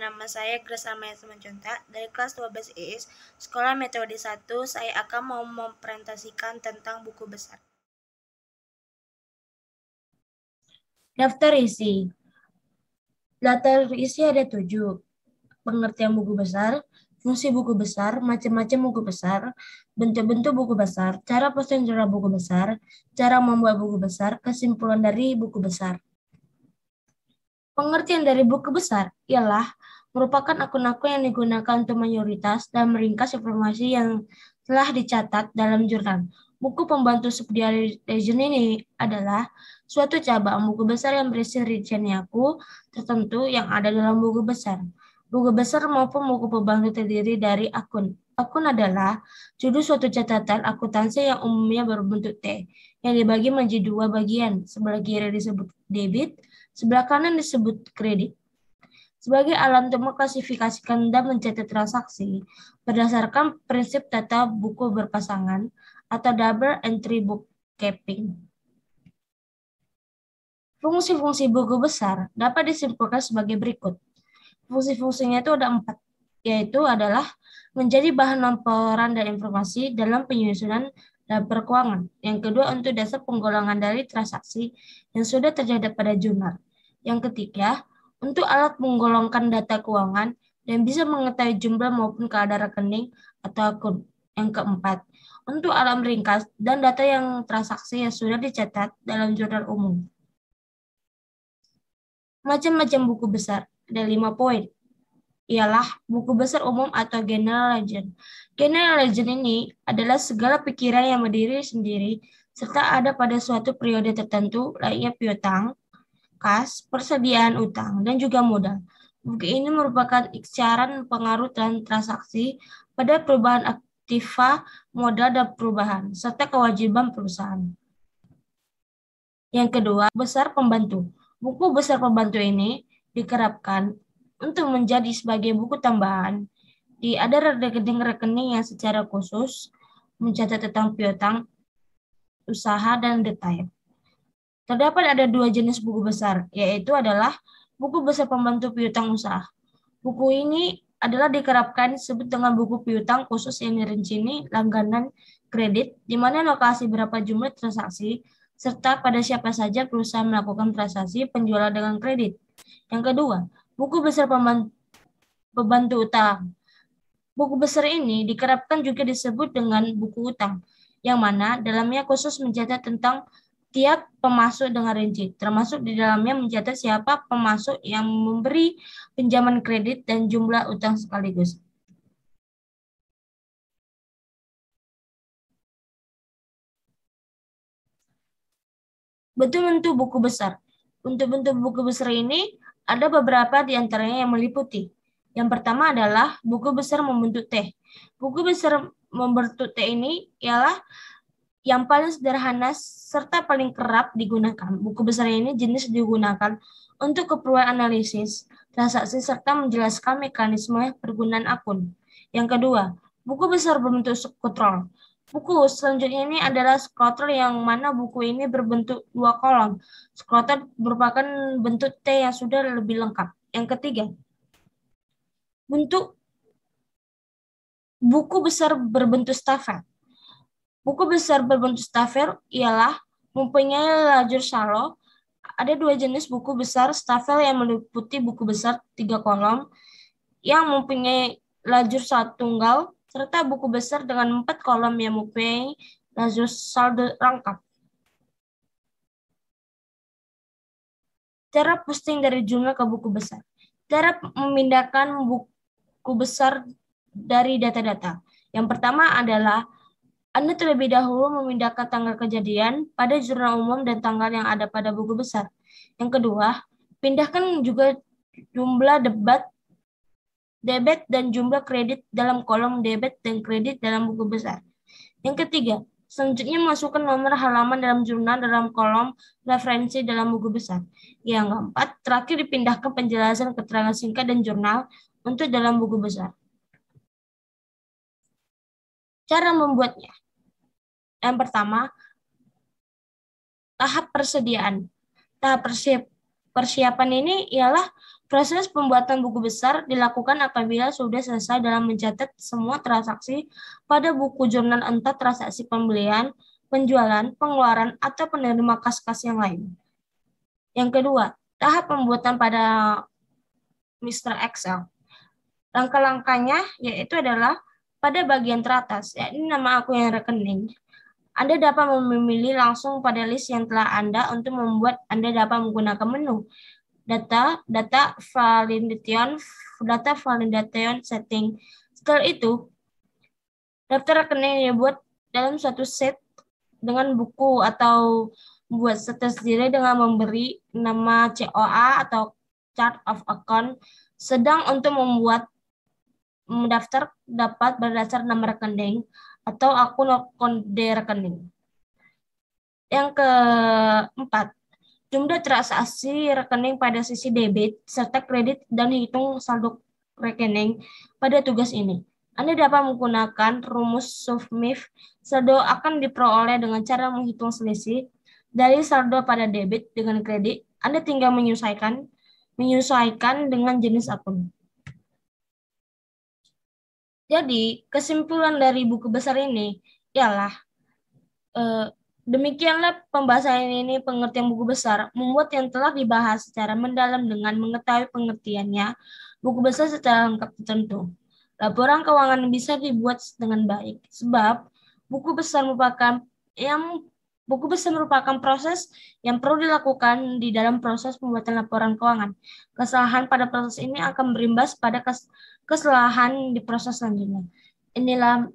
nama saya Grace Amaya Simanjuntak dari kelas 12 IIS, Sekolah Metode 1. Saya akan mau mempresentasikan tentang buku besar. Daftar isi. Daftar isi ada 7. Pengertian buku besar, fungsi buku besar, macam-macam buku besar, bentuk-bentuk buku besar, cara penjualan buku besar, cara membuat buku besar, kesimpulan dari buku besar. Pengertian dari buku besar ialah merupakan akun-akun yang digunakan untuk mayoritas dan meringkas informasi yang telah dicatat dalam jurnal. Buku pembantu subsidiary legend ini adalah suatu cabang buku besar yang berisi rincian yaku tertentu yang ada dalam buku besar. Buku besar maupun buku pembantu terdiri dari akun. Akun adalah judul suatu catatan akuntansi yang umumnya berbentuk T, yang dibagi menjadi 2 bagian. Sebelah kiri disebut debit, sebelah kanan disebut kredit. Sebagai alat untuk mengklasifikasikan dan mencatat transaksi berdasarkan prinsip tata buku berpasangan atau double entry bookkeeping. Fungsi-fungsi buku besar dapat disimpulkan sebagai berikut. Fungsi-fungsinya itu ada 4, yaitu adalah menjadi bahan laporan dan informasi dalam penyusunan laporan keuangan. Yang kedua, untuk dasar penggolongan dari transaksi yang sudah terjadi pada jurnal. Yang ketiga, untuk alat menggolongkan data keuangan dan bisa mengetahui jumlah maupun keadaan rekening atau akun. Yang keempat, untuk alat meringkas dan data yang transaksi yang sudah dicatat dalam jurnal umum. Macam-macam buku besar, ada 5 poin. Ialah buku besar umum atau general legend. General legend ini adalah segala pikiran yang berdiri sendiri serta ada pada suatu periode tertentu, layaknya piutang, kas, persediaan utang, dan juga modal. Buku ini merupakan ikhtiaran pengaruh dan transaksi pada perubahan aktiva, modal, dan perubahan, serta kewajiban perusahaan. Yang kedua, besar pembantu. Buku besar pembantu ini dikerapkan untuk menjadi sebagai buku tambahan. Ada rekening-rekening yang secara khusus mencatat tentang piutang, usaha, dan detail. Terdapat ada 2 jenis buku besar, yaitu adalah buku besar pembantu piutang usaha. Buku ini adalah dikerapkan disebut dengan buku piutang khusus yang dirinci langganan kredit, di mana lokasi berapa jumlah transaksi, serta pada siapa saja perusahaan melakukan transaksi penjualan dengan kredit. Yang kedua, buku besar pembantu utang. Buku besar ini dikerapkan juga disebut dengan buku utang, yang mana dalamnya khusus mencatat tentang tiap pemasuk dengan rinci, termasuk di dalamnya mencatat siapa pemasuk yang memberi pinjaman kredit dan jumlah utang sekaligus. Bentuk-bentuk buku besar. Bentuk-bentuk buku besar ini ada beberapa di antaranya yang meliputi. Yang pertama adalah buku besar membentuk T. Buku besar membentuk T ini ialah yang paling sederhana serta paling kerap digunakan. Buku besar ini jenis digunakan untuk keperluan analisis, transaksi, serta menjelaskan mekanisme pergunaan akun. Yang kedua, buku besar berbentuk scroll. Buku selanjutnya ini adalah scroll yang mana buku ini berbentuk 2 kolom. Scroll merupakan bentuk T yang sudah lebih lengkap. Yang ketiga, bentuk buku besar berbentuk stafel. Buku besar berbentuk stafel ialah mempunyai lajur shallow. Ada 2 jenis buku besar stafel yang meliputi buku besar 3 kolom yang mempunyai lajur tunggal, serta buku besar dengan 4 kolom yang mempunyai lajur saldo rangkap. Cara posting dari jurnal ke buku besar. Cara memindahkan buku besar dari data-data. Yang pertama adalah Anda terlebih dahulu memindahkan tanggal kejadian pada jurnal umum dan tanggal yang ada pada buku besar. Yang kedua, pindahkan juga jumlah debit dan jumlah kredit dalam kolom debit dan kredit dalam buku besar. Yang ketiga, selanjutnya masukkan nomor halaman dalam jurnal dalam kolom referensi dalam buku besar. Yang keempat, terakhir dipindahkan penjelasan keterangan singkat dan jurnal untuk dalam buku besar. Cara membuatnya. Yang pertama, tahap persediaan. Tahap persiapan ini ialah Proses pembuatan buku besar dilakukan apabila sudah selesai dalam mencatat semua transaksi pada buku jurnal, entah transaksi pembelian, penjualan, pengeluaran, atau penerima kas-kas yang lain. Yang kedua, tahap pembuatan pada Mr. Excel. Langkah-langkahnya yaitu adalah pada bagian teratas, yakni nama akun yang rekening. Anda dapat memilih langsung pada list yang telah Anda untuk membuat. Anda dapat menggunakan menu data validation setting. Setelah itu, daftar rekening dibuat dalam suatu set dengan buku atau membuat set tersendiri dengan memberi nama COA atau chart of account. Sedang untuk membuat mendaftar dapat berdasar nama rekening atau akun kode rekening. Yang keempat, jumlah transaksi rekening pada sisi debit serta kredit dan hitung saldo rekening pada tugas ini. Anda dapat menggunakan rumus SUMIF. Saldo akan diperoleh dengan cara menghitung selisih dari saldo pada debit dengan kredit. Anda tinggal menyesuaikan dengan jenis akun. Jadi, kesimpulan dari buku besar ini ialah demikianlah pembahasan ini. Pengertian buku besar membuat yang telah dibahas secara mendalam dengan mengetahui pengertiannya. Buku besar secara lengkap tertentu. Laporan keuangan bisa dibuat dengan baik sebab buku besar merupakan proses yang perlu dilakukan di dalam proses pembuatan laporan keuangan. Kesalahan pada proses ini akan berimbas pada kesalahan di proses selanjutnya. Inilah